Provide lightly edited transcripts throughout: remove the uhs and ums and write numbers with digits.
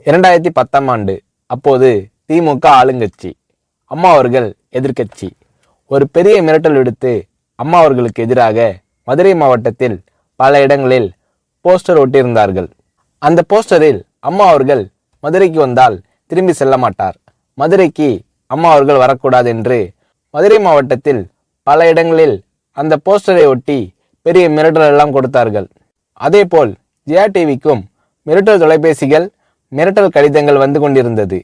2010ஆம் ஆண்டு. அப்போது திமுக ஆளுங்கட்சி, அம்மா அவர்கள் எதிர்க்கட்சி. ஒரு பெரிய மிரட்டல் விடுத்து அம்மா அவர்களுக்கு எதிராக மதுரை மாவட்டத்தில் பல இடங்களில் போஸ்டர் ஒட்டியிருந்தார்கள். அந்த போஸ்டரில் அம்மா அவர்கள் மதுரைக்கு வந்தால் திரும்பி செல்ல மாட்டார், மதுரைக்கு அம்மா அவர்கள் வரக்கூடாது என்று மதுரை மாவட்டத்தில் பல இடங்களில் அந்த போஸ்டரை ஒட்டி பெரிய மிரட்டல் எல்லாம் கொடுத்தார்கள். அதேபோல் ஜெயா டிவிக்கும் மிரட்டல் தொலைபேசிகள், மிரட்டல் கடிதங்கள் வந்து கொண்டிருந்தது.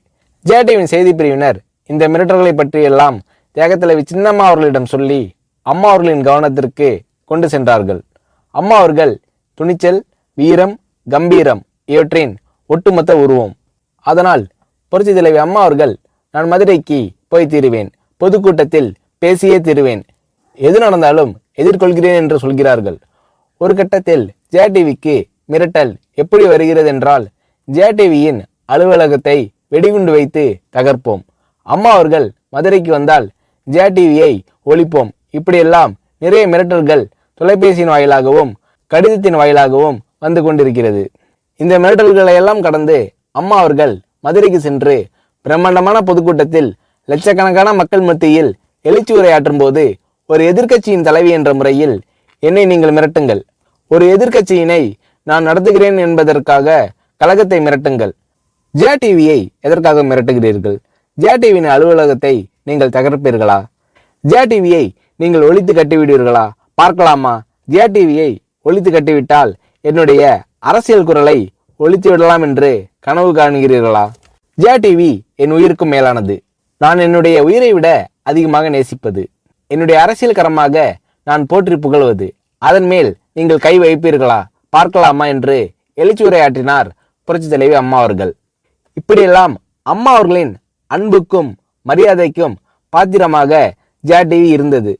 ஜெயா டிவியின் செய்தி பிரிவினர் இந்த மிரட்டல்களை பற்றியெல்லாம் தியாகத்தலைவி சின்னம்மா அவர்களிடம் சொல்லி அம்மா அவர்களின் கவனத்திற்கு கொண்டு சென்றார்கள். அம்மா அவர்கள் துணிச்சல், வீரம், கம்பீரம் இவற்றின் ஒட்டுமொத்த உருவம். அதனால் புரட்சி தலைவி அம்மா அவர்கள், நான் மதுரைக்கு போய் தீருவேன், பொதுக்கூட்டத்தில் பேசியே தீருவேன், எது நடந்தாலும் எதிர்கொள்கிறேன் என்று சொல்கிறார்கள். ஒரு கட்டத்தில் ஜெயா டிவிக்கு மிரட்டல் எப்படி வருகிறது என்றால், ஜெயா டிவியின் அலுவலகத்தை வெடிகுண்டு வைத்து தகர்ப்போம், அம்மா அவர்கள் மதுரைக்கு வந்தால் ஜெயா டிவியை ஒழிப்போம், இப்படியெல்லாம் நிறைய மிரட்டல்கள் தொலைபேசியின் வாயிலாகவும் கடிதத்தின் வாயிலாகவும் வந்து கொண்டிருக்கிறது. இந்த மிரட்டல்களை எல்லாம் கடந்து அம்மா அவர்கள் மதுரைக்கு சென்று பிரம்மாண்டமான பொதுக்கூட்டத்தில் லட்சக்கணக்கான மக்கள் மத்தியில் எழுச்சி உரையாற்றும் போது, ஒரு எதிர்க்கட்சியின் தலைவி என்ற முறையில் என்னை நீங்கள் மிரட்டுங்கள், ஒரு எதிர்க்கட்சியினை நான் நடத்துகிறேன் என்பதற்காக கழகத்தை மிரட்டுங்கள், ஜெயா டிவியை எதற்காக மிரட்டுகிறீர்கள், ஜெயா டிவியின் அலுவலகத்தை நீங்கள் தகர்ப்பீர்களா, ஜெயா டிவியை நீங்கள் ஒழித்து கட்டிவிடுவீர்களா, பார்க்கலாமா, ஜெயா டிவியை ஒழித்து கட்டிவிட்டால் என்னுடைய அரசியல் குரலை ஒழித்து விடலாம் என்று கனவு காணுகிறீர்களா, ஜெயா டிவி என் உயிருக்கும் மேலானது, நான் என்னுடைய உயிரை விட அதிகமாக நேசிப்பது, என்னுடைய அரசியல் கரமாக நான் போற்றி புகழ்வது, அதன் மேல் நீங்கள் கை வைப்பீர்களா, பார்க்கலாமா என்று எழுச்சி உரையாற்றினார் புரட்சி தலைவி அம்மா அவர்கள். இப்படியெல்லாம் அம்மா அவர்களின் அன்புக்கும் மரியாதைக்கும் பாத்திரமாக ஜெயா டிவி இருந்தது.